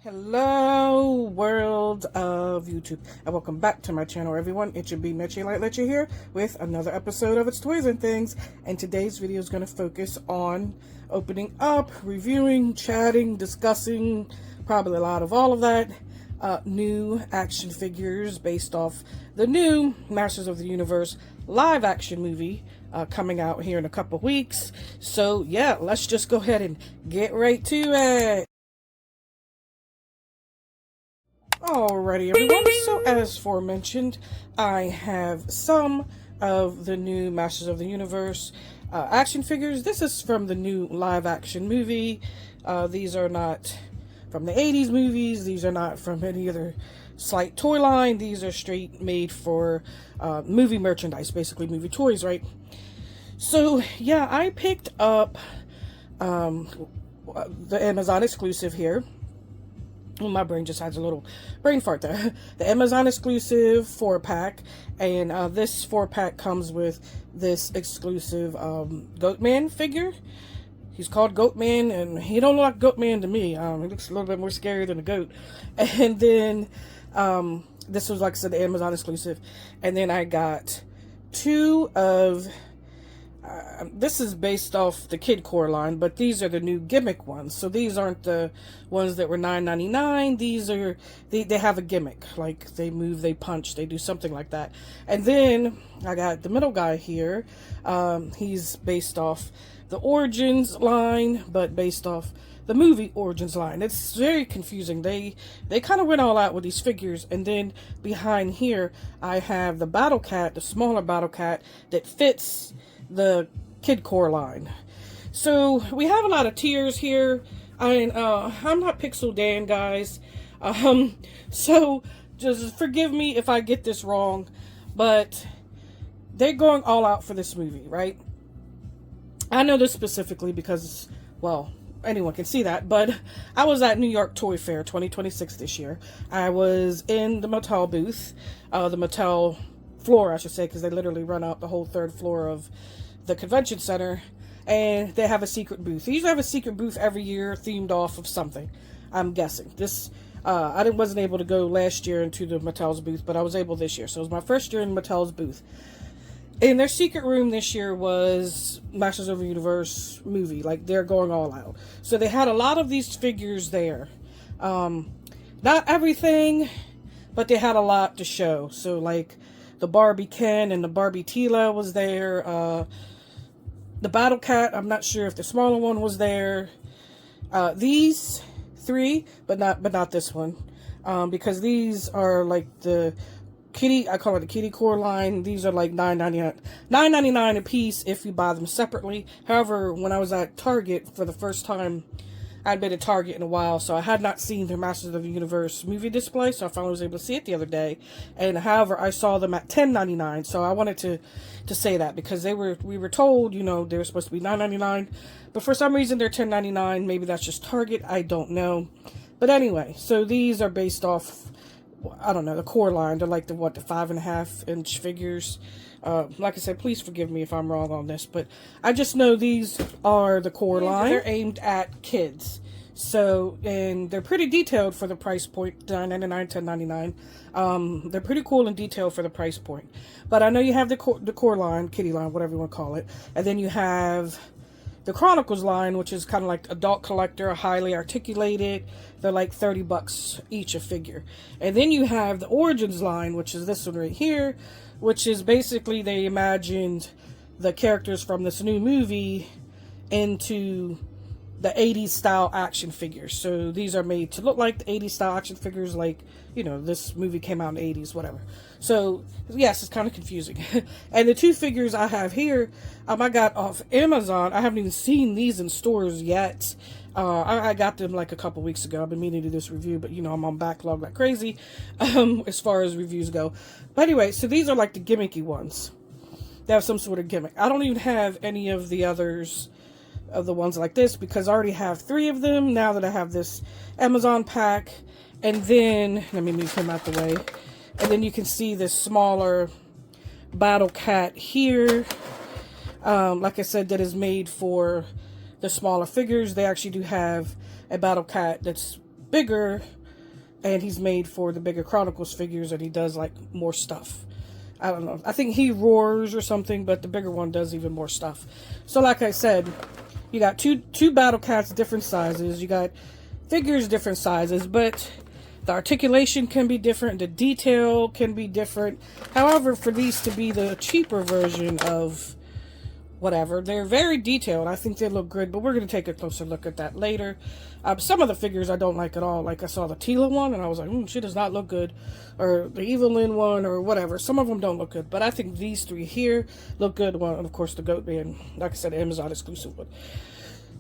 Hello, world of YouTube, and welcome back to my channel, everyone. It should be Mitchie Light Letcha here with another episode of It's Toys and Things, and today's video is going to focus on opening up, reviewing, chatting, discussing, probably a lot of all of that, new action figures based off the new Masters of the Universe live action movie coming out here in a couple weeks. So yeah, let's just go ahead and get right to it. Alrighty, everyone, so as aforementioned, I have some of the new Masters of the Universe action figures. This is from the new live action movie. These are not from the 80s movies. These are not from any other slight toy line. These are straight made for movie merchandise, basically movie toys, right? So yeah, I picked up the Amazon exclusive here. My brain just has a little brain fart there. The Amazon exclusive 4-pack, and this 4-pack comes with this exclusive Goatman figure. He's called Goatman, and he don't look like Goatman to me. He looks a little bit more scary than a goat. And then this was, like I said, the Amazon exclusive. And then I got two of this is based off the Kid Core line, but these are the new Gimmick ones. So these aren't the ones that were $9.99. These are, they have a gimmick. Like, they move, they punch, they do something like that. And then I got the middle guy here. He's based off the Origins line, but based off the movie Origins line. It's very confusing. They kind of went all out with these figures. And then behind here, I have the Battle Cat, the smaller Battle Cat that fits the Kid Core line. So we have a lot of tiers here. I'm not Pixel Dan, guys. So just forgive me if I get this wrong, but they're going all out for this movie, right? I know this specifically because, well, anyone can see that, but I was at New York Toy Fair 2026 this year. I was in the Mattel booth, the Mattel floor, I should say, because they literally run out the whole third floor of the convention center, and they have a secret booth. They usually have a secret booth every year themed off of something, I'm guessing. This I wasn't able to go last year into the Mattel's booth, but I was able this year. So it was my first year in Mattel's booth. And their secret room this year was Masters of the Universe movie. Like, they're going all out. So they had a lot of these figures there. Not everything, but they had a lot to show. So, like, the Barbie Ken and the Barbie Tila was there. The Battle Cat, I'm not sure if the smaller one was there. These three, but not this one. Because these are like the kitty, I call it the Kitty Core line. These are like $9.99 a piece if you buy them separately. However, when I was at Target for the first time, I'd been at Target in a while, so I had not seen the Masters of the Universe movie display, so I finally was able to see it the other day. And however, I saw them at $10.99, so I wanted to say that because we were told, you know, they were supposed to be $9.99, but for some reason they're $10.99. Maybe that's just Target, I don't know. But anyway, so these are based off, I don't know, the core line. They're like the 5.5-inch figures. Like I said, please forgive me if I'm wrong on this, but I just know these are the core line. They're aimed at kids. So, and they're pretty detailed for the price point, $9.99, $10.99. They're pretty cool and detailed for the price point. But I know you have the core line, kitty line, whatever you want to call it. And then you have the Chronicles line, which is kind of like adult collector, highly articulated. They're like $30 each a figure. And then you have the Origins line, which is this one right here, which is basically they imagined the characters from this new movie into the 80s style action figures. So these are made to look like the 80s style action figures, like, you know, this movie came out in the 80s, whatever. So yes, it's kind of confusing. And the two figures I have here, I got off Amazon. I haven't even seen these in stores yet. I got them like a couple weeks ago. I've been meaning to do this review, but you know, I'm on backlog like crazy as far as reviews go. But anyway, so these are like the gimmicky ones. They have some sort of gimmick. I don't even have any of the others of the ones like this because I already have 3 of them now that I have this Amazon pack. And then, let me move him out the way. And then you can see this smaller Battle Cat here. Like I said, that is made for the smaller figures. They actually do have a Battle Cat that's bigger, and he's made for the bigger Chronicles figures, and he does like more stuff. I don't know. I think he roars or something, but the bigger one does even more stuff. So like I said, you got two Battle Cats, different sizes. You got figures, different sizes, but the articulation can be different. The detail can be different. However, for these to be the cheaper version of whatever, they're very detailed. I think they look good, but we're going to take a closer look at that later. Some of the figures I don't like at all. Like I saw the Tila one and I was like, she does not look good. Or the Evelyn one or whatever. Some of them don't look good, but I think these three here look good. Well, and of course the goat being, like I said, Amazon exclusive one.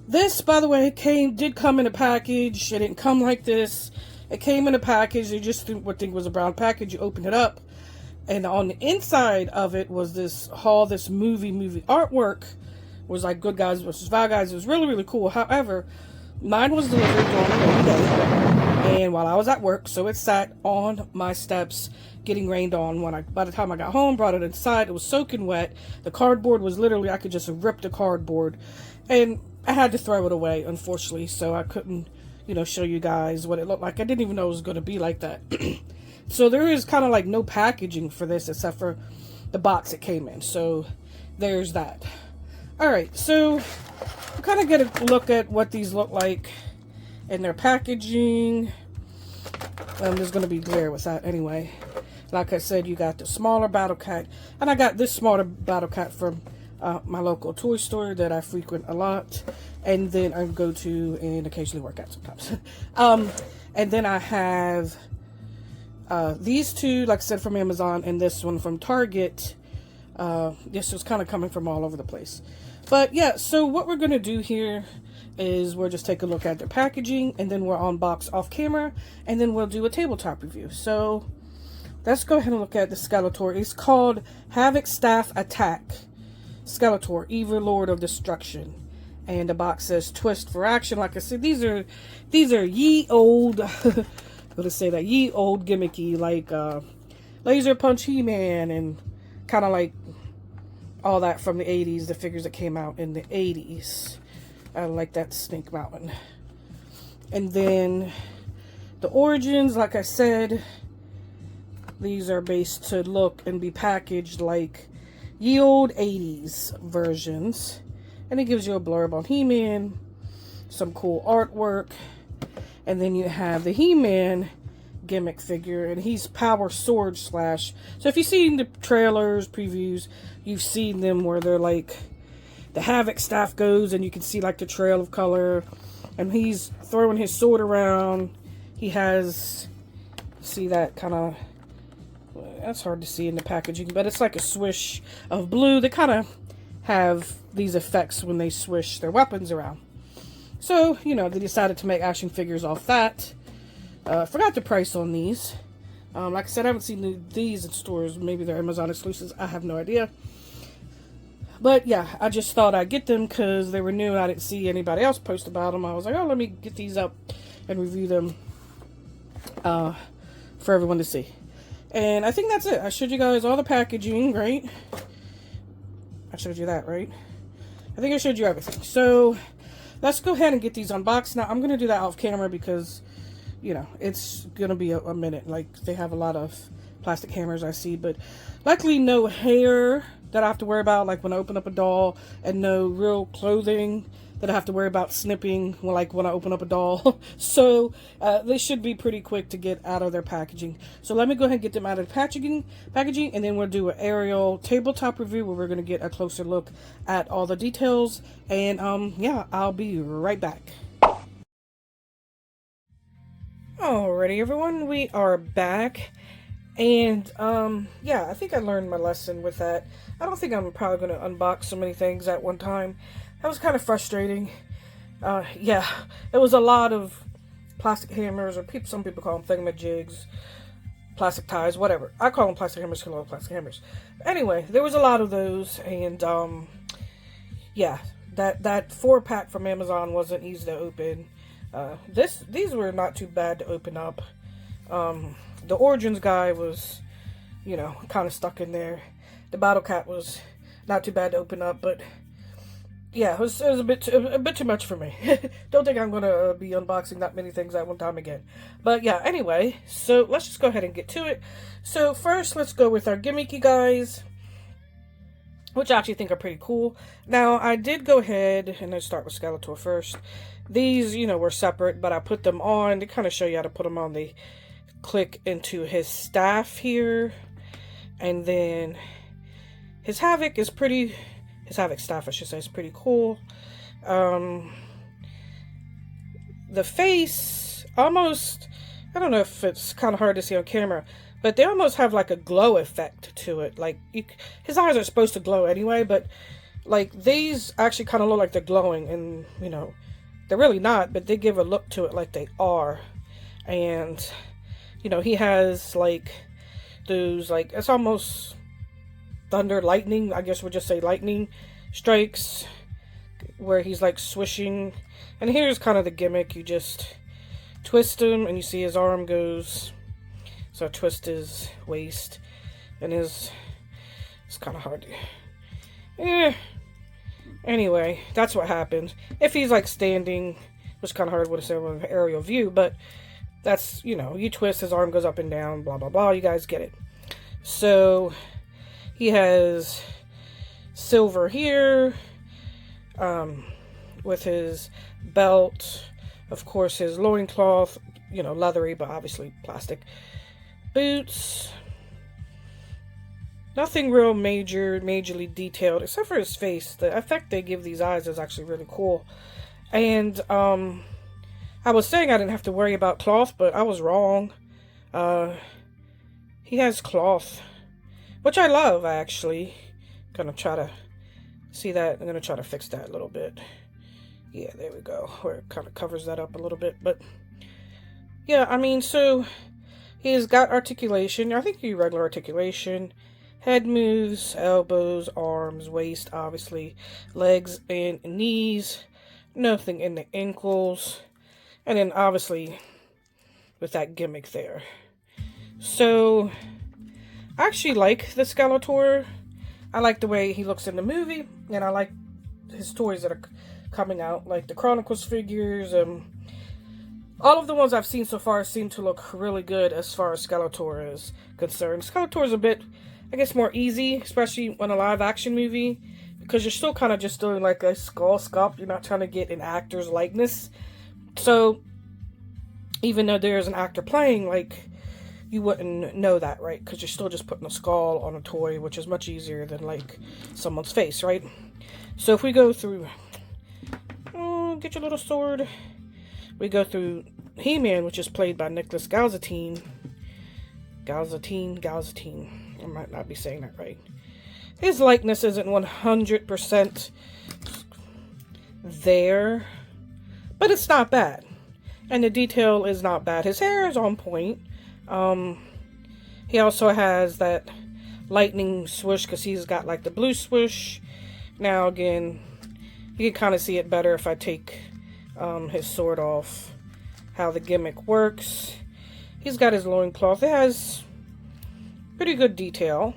This, by the way, did come in a package. It didn't come like this. It came in a package. You just would think it was a brown package. You open it up, and on the inside of it was this movie artwork. It was like Good Guys versus Bad Guys. It was really, really cool. However, mine was delivered during a day, and while I was at work, so it sat on my steps getting rained on. By the time I got home, brought it inside, it was soaking wet. The cardboard was literally, I could just rip the cardboard, and I had to throw it away, unfortunately, so I couldn't, show you guys what it looked like. I didn't even know it was going to be like that. So there is kind of like no packaging for this except for the box it came in. So there's that. Alright, so we'll kind of get a look at what these look like in their packaging. There's going to be glare with that anyway. Like I said, you got the smaller Battle Cat, and I got this smaller Battle Cat from my local toy store that I frequent a lot, and then I go to and occasionally work out sometimes. And then I have these two, like I said, from Amazon, and this one from Target. This was kind of coming from all over the place. But yeah, so what we're going to do here is we'll just take a look at their packaging, and then we'll unbox off camera, and then we'll do a tabletop review. So let's go ahead and look at the Skeletor. It's called Havoc Staff Attack Skeletor, Evil Lord of Destruction. And the box says twist for action. Like I said, these are ye old let's say that ye old gimmicky, like Laser Punch He-Man, and kind of like all that from the 80s, the figures that came out in the 80s. I like that Snake Mountain. And then the origins, like I said, these are based to look and be packaged like ye old 80s versions. And it gives you a blurb on He-Man, some cool artwork, and then you have the He-Man gimmick figure, and he's Power Sword Slash. So if you've seen the trailers, previews, you've seen them where they're like, the Havoc staff goes and you can see like the trail of color, and he's throwing his sword around. He has, see that kind of, that's hard to see in the packaging, but it's like a swish of blue. They kind of have these effects when they swish their weapons around. So, they decided to make action figures off that. Forgot the price on these. Like I said, I haven't seen these in stores. Maybe they're Amazon exclusives. I have no idea. But yeah, I just thought I'd get them because they were new and I didn't see anybody else post about them. I was like, oh, let me get these up and review them for everyone to see. And I think that's it. I showed you guys all the packaging, right? I showed you that, right? I think I showed you everything. So let's go ahead and get these unboxed. Now, I'm going to do that off camera because, it's going to be a minute. Like, they have a lot of plastic hammers I see. But luckily, no hair that I have to worry about, like when I open up a doll. And no real clothing that I have to worry about snipping, when I open up a doll. So they should be pretty quick to get out of their packaging. So let me go ahead and get them out of the packaging, and then we'll do an aerial tabletop review where we're going to get a closer look at all the details. And yeah, I'll be right back. Alrighty, everyone, we are back. And yeah, I think I learned my lesson with that. I don't think I'm probably going to unbox so many things at one time. That was kind of frustrating. Yeah, it was a lot of plastic hammers, or some people call them thingamajigs, plastic ties, whatever. I call them plastic hammers because I love plastic hammers. Anyway, there was a lot of those, and yeah, that 4-pack from Amazon wasn't easy to open. These were not too bad to open up. The Origins guy was, kind of stuck in there. The Battle Cat was not too bad to open up, but yeah, it was a bit too much for me. Don't think I'm gonna be unboxing that many things at one time again. But yeah, anyway, so let's just go ahead and get to it. So first, let's go with our gimmicky guys, which I actually think are pretty cool. Now, I did go ahead and let's start with Skeletor first. These, you know, were separate, but I put them on to kind of show you how to put them on. They click into his staff here, and then his Havoc is pretty. His Havoc staff, I should say, is pretty cool. The face, almost, I don't know if it's kind of hard to see on camera, but they almost have like a glow effect to it. Like, his eyes are supposed to glow anyway, but like these actually kind of look like they're glowing, and you know, they're really not, but they give a look to it like they are. And you know, he has like those, like, it's almost thunder, lightning, I guess we'll just say lightning strikes, where he's like swishing. And here's kind of the gimmick. You just twist him and you see his arm goes, so I twist his waist, and it's kind of hard to, anyway, that's what happens if he's like standing, which kind of hard to say with an aerial view, but that's, you know, you twist, his arm goes up and down, blah blah blah, you guys get it. So he has silver here, with his belt, of course his loincloth, you know, leathery, but obviously plastic. Boots, nothing real majorly detailed, except for his face. The effect they give these eyes is actually really cool. And, I was saying I didn't have to worry about cloth, but I was wrong. He has cloth, which I love, actually. Gonna try to see that. I'm gonna try to fix that a little bit. Yeah, there we go. Where it kind of covers that up a little bit. But yeah, I mean, so he's got articulation. I think regular articulation. Head moves, elbows, arms, waist, obviously, legs and knees. Nothing in the ankles. And then obviously with that gimmick there. So I actually like the Skeletor. I like the way he looks in the movie, and I like his toys that are coming out, like the Chronicles figures. All of the ones I've seen so far seem to look really good as far as Skeletor is concerned. Skeletor is a bit, I guess, more easy, especially on a live action movie, because you're still kind of just doing like a skull sculpt. You're not trying to get an actor's likeness. So even though there's an actor playing, like, you wouldn't know that, right? Because you're still just putting a skull on a toy, which is much easier than like someone's face, right? So if we go through, get your little sword. We go through He-Man, which is played by Nicholas Galzatine. I might not be saying that right. His likeness isn't 100% there, but it's not bad. And the detail is not bad. His hair is on point. He also has that lightning swoosh, because he's got like the blue swoosh. Now again, you can kind of see it better if I take his sword off, how the gimmick works. He's got his loincloth. It has pretty good detail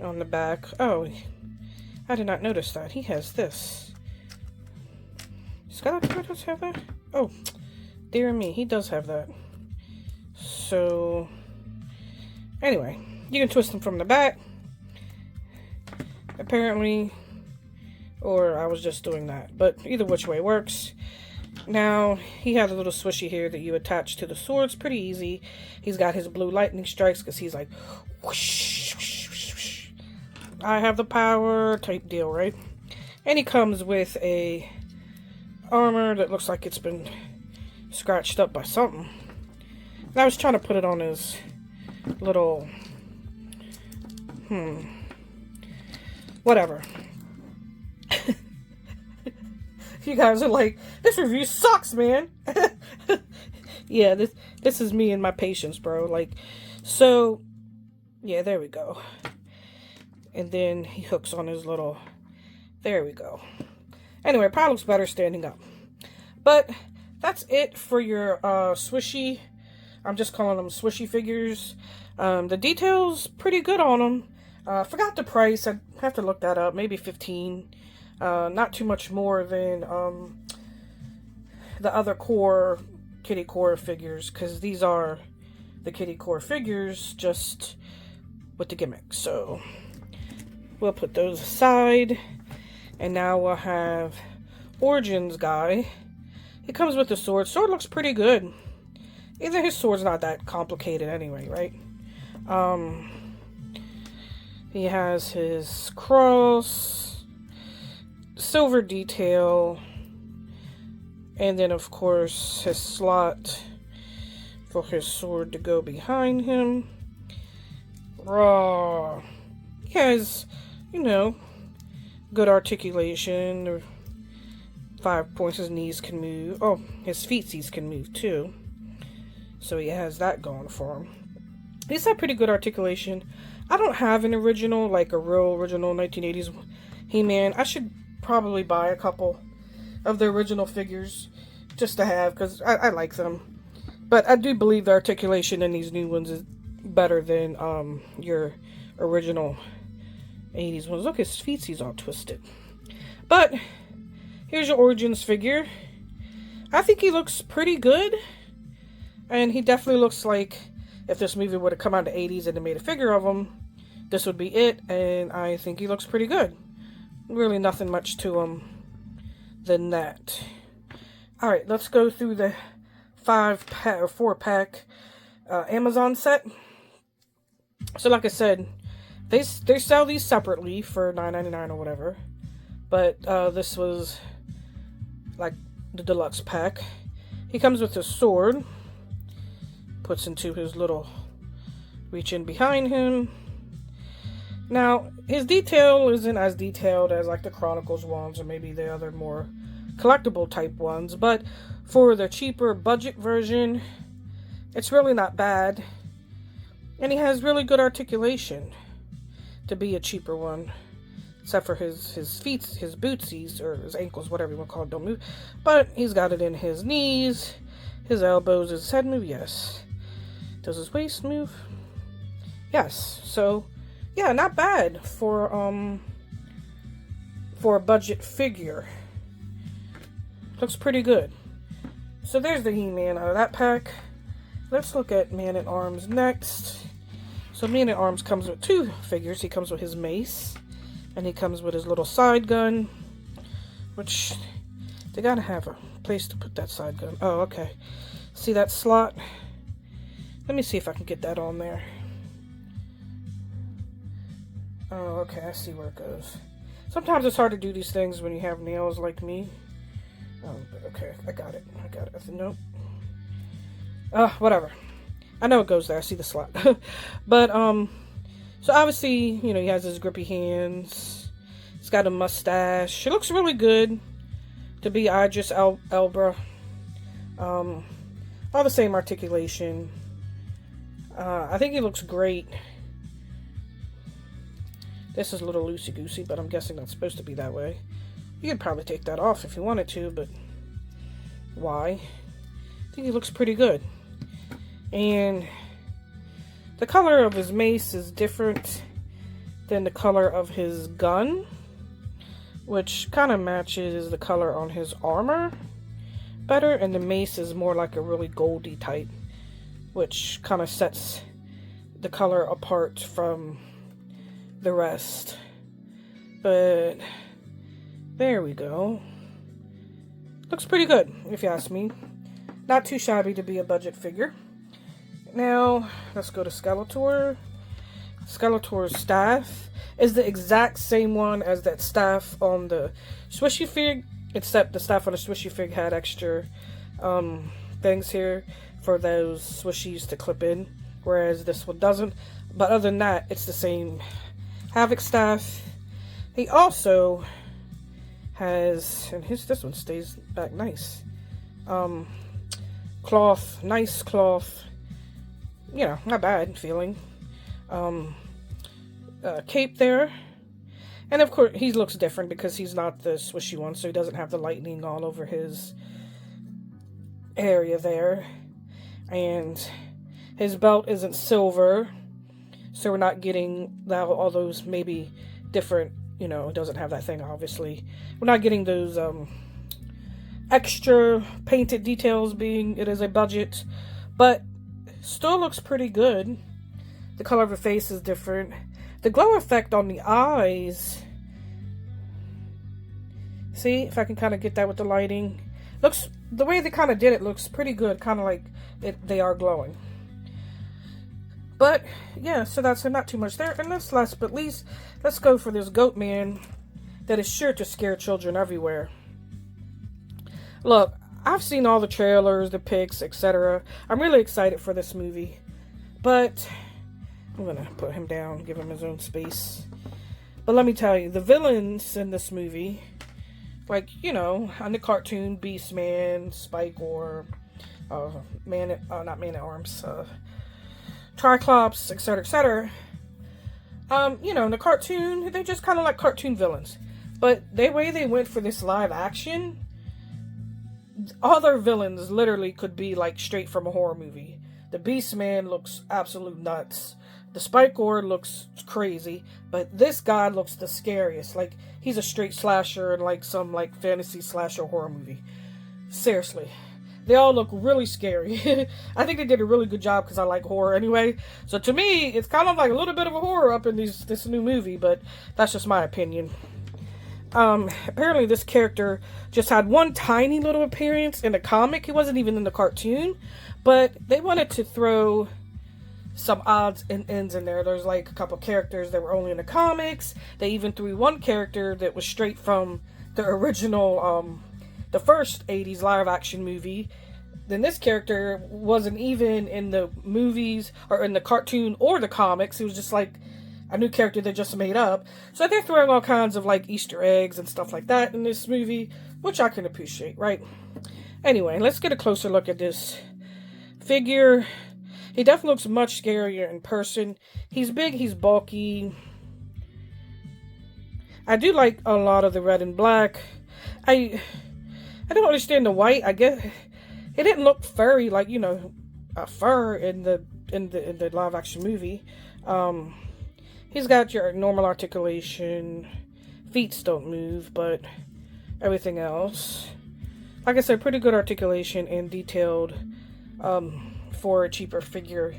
on the back. Oh, I did not notice that. He has this. Skeletor does have that? Oh, dear me, he does have that. So, anyway, you can twist him from the back, apparently, or I was just doing that, but either which way works. Now, he has a little swishy here that you attach to the sword. It's pretty easy. He's got his blue lightning strikes, because he's like, whoosh, whoosh, whoosh, whoosh. I have the power type deal, right? And he comes with a armor that looks like it's been scratched up by something. And I was trying to put it on his little, whatever. You guys are like, this review sucks, man. Yeah, this is me and my patience, bro. Like, so, yeah, there we go. And then he hooks on his little, there we go. Anyway, it probably looks better standing up. But that's it for your swishy, I'm just calling them swishy figures. The details, pretty good on them. Forgot the price. I have to look that up. Maybe $15. Not too much more than the other core kitty core figures, because these are the kitty core figures just with the gimmick. So we'll put those aside, and now we'll have Origins guy. He comes with the sword. Sword looks pretty good. Either his sword's not that complicated anyway, right? He has his cross, silver detail, and then of course his slot for his sword to go behind him. Raw. He has, you know, good articulation. 5 points. His knees can move. Oh, his feetsies can move too. So he has that going for him. He's got pretty good articulation. I don't have an original, like a real original 1980s He-Man. I should probably buy a couple of the original figures just to have, because I like them. But I do believe the articulation in these new ones is better than your original 80s ones. Look, his feetsies all twisted. But here's your Origins figure. I think he looks pretty good. And he definitely looks like if this movie would have come out in the 80s and they made a figure of him, this would be it. And I think he looks pretty good. Really nothing much to him than that. Alright, let's go through the 4-pack or 4-pack Amazon set. So like I said, they sell these separately for $9.99 or whatever. But this was like the deluxe pack. He comes with his sword. Puts into his little reach in behind him. Now, his detail isn't as detailed as like the Chronicles ones or maybe the other more collectible type ones. But for the cheaper budget version, it's really not bad. And he has really good articulation to be a cheaper one. Except for his feet, his bootsies, or his ankles, whatever you want to call it, don't move. But he's got it in his knees, his elbows, his head move, yes. Does his waist move? Yes. So, yeah, not bad for a budget figure. Looks pretty good. So there's the He-Man out of that pack. Let's look at Man-at-Arms next. So Man-at-Arms comes with 2 figures. He comes with his mace. And he comes with his little side gun, which they gotta have a place to put that side gun. Oh, okay. See that slot? Let me see if I can get that on there. Oh, okay. I see where it goes. Sometimes it's hard to do these things when you have nails like me. Oh, okay. I got it. I said, nope. Whatever. I know it goes there. I see the slot. But, so obviously, you know, he has his grippy hands. He's got a mustache. It looks really good to be Idris Elba. All the same articulation. I think he looks great. This is a little loosey-goosey, but I'm guessing that's supposed to be that way. You could probably take that off if you wanted to, but why? I think he looks pretty good. And the color of his mace is different than the color of his gun, which kind of matches the color on his armor better, and the mace is more like a really goldy type, which kind of sets the color apart from the rest. But there we go. Looks pretty good, if you ask me. Not too shabby to be a budget figure. Now, let's go to Skeletor. Skeletor's staff is the exact same one as that staff on the Swishy Fig, except the staff on the Swishy Fig had extra things here for those swishies to clip in, whereas this one doesn't. But other than that, it's the same Havoc staff. He also has, and this one stays back nice. Cloth, nice cloth. You know, not bad feeling. Cape there. And of course, he looks different because he's not the swishy one, so he doesn't have the lightning all over his area there. And his belt isn't silver, so we're not getting all those maybe different you know, it doesn't have that thing, obviously. We're not getting those extra painted details, being it is a budget, but still looks pretty good. The color of the face is different. The glow effect on the eyes, see if I can kind of get that with the lighting. Looks, the way they kind of did it looks pretty good, kind of like they are glowing. But yeah, so that's not too much there. And last but least, let's go for this goat man that is sure to scare children everywhere. Look, I've seen all the trailers, the pics, etc. I'm really excited for this movie, but I'm gonna put him down, give him his own space. But let me tell you, the villains in this movie, like, you know, on the cartoon, Beastman, Spike, or not Man-at-Arms, Triclops, etc., etc. You know, in the cartoon, they're just kind of like cartoon villains. But the way they went for this live action, other villains literally could be like straight from a horror movie. The Beastman looks absolute nuts. The Spikor looks crazy, but this guy looks the scariest. Like, he's a straight slasher in like some like fantasy slasher horror movie. Seriously. They all look really scary. I think they did a really good job because I like horror anyway. So to me, it's kind of like a little bit of a horror up in this new movie, but that's just my opinion. Apparently this character just had one tiny little appearance in the comic. He wasn't even in the cartoon, but they wanted to throw some odds and ends in there. There's like a couple characters that were only in the comics. They even threw one character that was straight from the original, the first 80s live action movie. Then this character wasn't even in the movies or in the cartoon or the comics. It was just like a new character they just made up. So they're throwing all kinds of like Easter eggs and stuff like that in this movie, which I can appreciate, right? Anyway, let's get a closer look at this figure. He definitely looks much scarier in person. He's big, he's bulky. I do like a lot of the red and black. I don't understand the white. I guess it didn't look furry like, you know, a fur in the live action movie. He's got your normal articulation. Feet don't move, but everything else, like I said, pretty good articulation and detailed for a cheaper figure.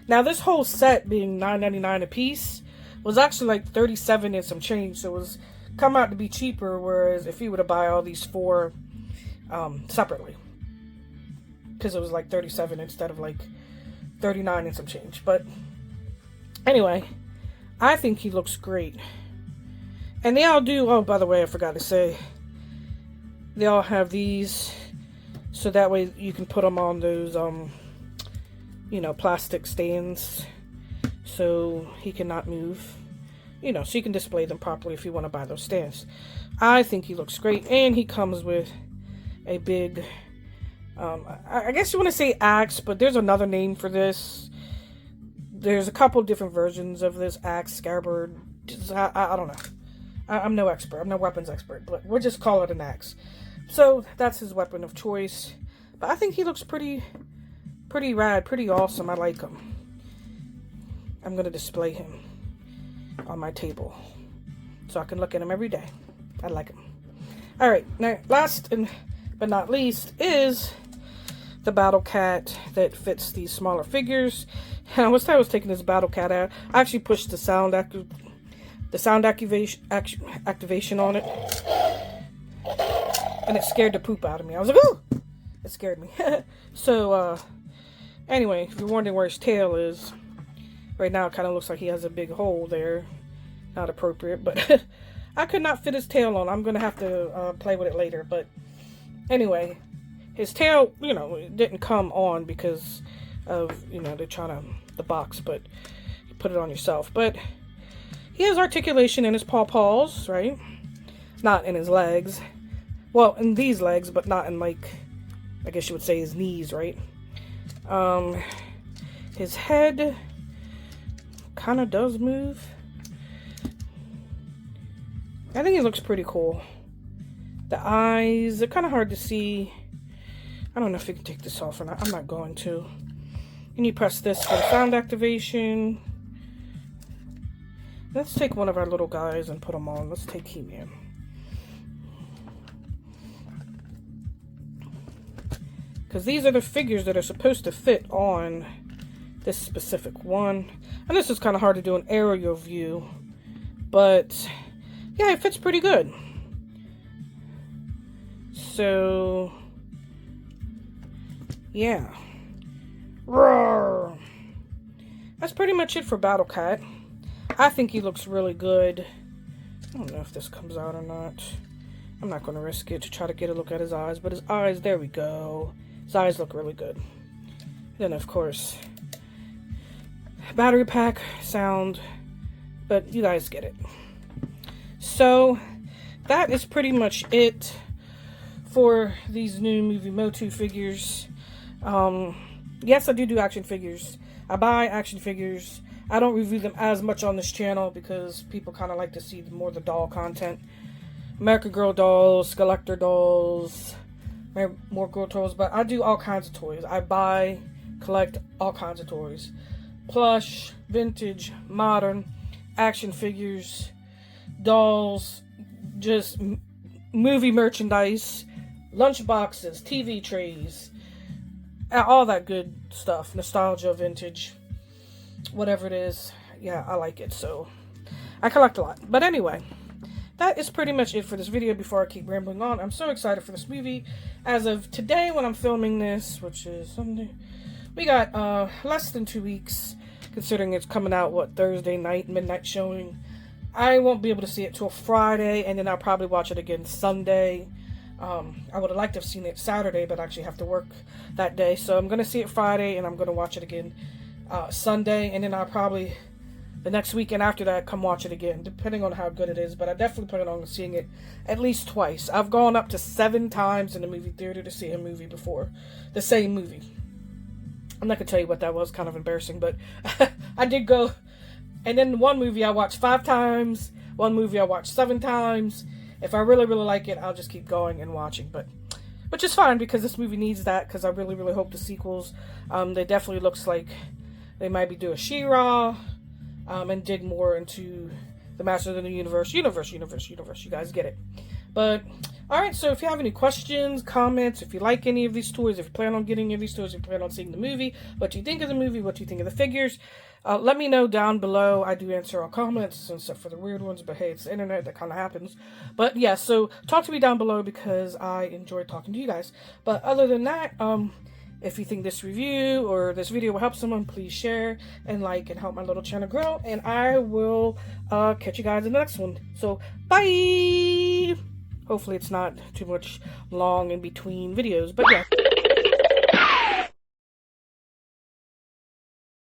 Now this whole set being $9.99 a piece was actually like $37 and some change, so it was come out to be cheaper, whereas if you were to buy all these four separately, because it was like $37 instead of like $39 and some change. But anyway, I think he looks great. And they all do, oh, by the way, I forgot to say, they all have these, so that way you can put them on those, you know, plastic stands, so he cannot move, you know, so you can display them properly if you want to buy those stands. I think he looks great, and he comes with a big, I guess you want to say axe, but there's another name for this. There's a couple different versions of this axe, scabbard. I don't know. I'm no expert. I'm no weapons expert, but we'll just call it an axe. So that's his weapon of choice. But I think he looks pretty rad, pretty awesome. I like him. I'm going to display him on my table so I can look at him every day. I like him. All right. Now, last but not least is the Battle Cat that fits these smaller figures. And once I was taking this Battle Cat out, I actually pushed the sound activation on it, and it scared the poop out of me. I was like, ooh! It scared me. So, anyway, if you're wondering where his tail is, right now it kind of looks like he has a big hole there. Not appropriate, but I could not fit his tail on. I'm going to have to play with it later. But anyway, his tail, you know, it didn't come on because of, you know, they're trying to, the box, but you put it on yourself. But he has articulation in his paws, right? Not in his legs. Well, in these legs, but not in, like, I guess you would say his knees, right? His head kind of does move. I think he looks pretty cool. The eyes, they're kind of hard to see. I don't know if you can take this off or not. I'm not going to. And you press this for the sound activation. Let's take one of our little guys and put him on. Let's take He-Man. Because these are the figures that are supposed to fit on this specific one. And this is kind of hard to do an aerial view. But, yeah, it fits pretty good. So, yeah. Roar! That's pretty much it for Battle Cat. I think he looks really good. I don't know if this comes out or not. I'm not going to risk it to try to get a look at his eyes. But his eyes, there we go. His eyes look really good. Then, of course, battery pack, sound. But you guys get it. So, that is pretty much it for these new movie MOTU figures. Yes, I do action figures. I buy action figures. I don't review them as much on this channel because people kind of like to see more of the doll content. American Girl dolls, Skeletor dolls, more Girl toys, but I do all kinds of toys. I buy, collect all kinds of toys. Plush, vintage, modern, action figures, dolls, just movie merchandise, lunch boxes, TV trays, all that good stuff. Nostalgia, vintage, whatever it is. Yeah, I like it, so I collect a lot. But anyway, that is pretty much it for this video before I keep rambling on. I'm so excited for this movie. As of today when I'm filming this, which is Sunday, we got less than 2 weeks, considering it's coming out, what, Thursday night, midnight showing. I won't be able to see it till Friday, and then I'll probably watch it again Sunday. I would have liked to have seen it Saturday, but I actually have to work that day. So I'm going to see it Friday, and I'm going to watch it again Sunday. And then I'll probably, the next weekend after that, come watch it again, depending on how good it is. But I definitely plan on seeing it at least twice. I've gone up to 7 times in the movie theater to see a movie before. The same movie. I'm not going to tell you what that was. Kind of embarrassing, but I did go. And then one movie I watched 5 times. One movie I watched 7 times. If I really, really like it, I'll just keep going and watching. But, which is fine because this movie needs that. Because I really, really hope the sequels. They definitely looks like they might be doing She-Ra. And dig more into the Masters of the Universe. You guys get it. But, alright, so if you have any questions, comments, if you like any of these toys, if you plan on getting any of these toys, if you plan on seeing the movie, what do you think of the movie, what do you think of the figures, let me know down below. I do answer all comments, except for the weird ones, but hey, it's the internet, that kind of happens. But yeah, so talk to me down below because I enjoy talking to you guys. But other than that, if you think this review or this video will help someone, please share and like and help my little channel grow. And I will catch you guys in the next one. So, bye! Hopefully it's not too much long in between videos, but yeah.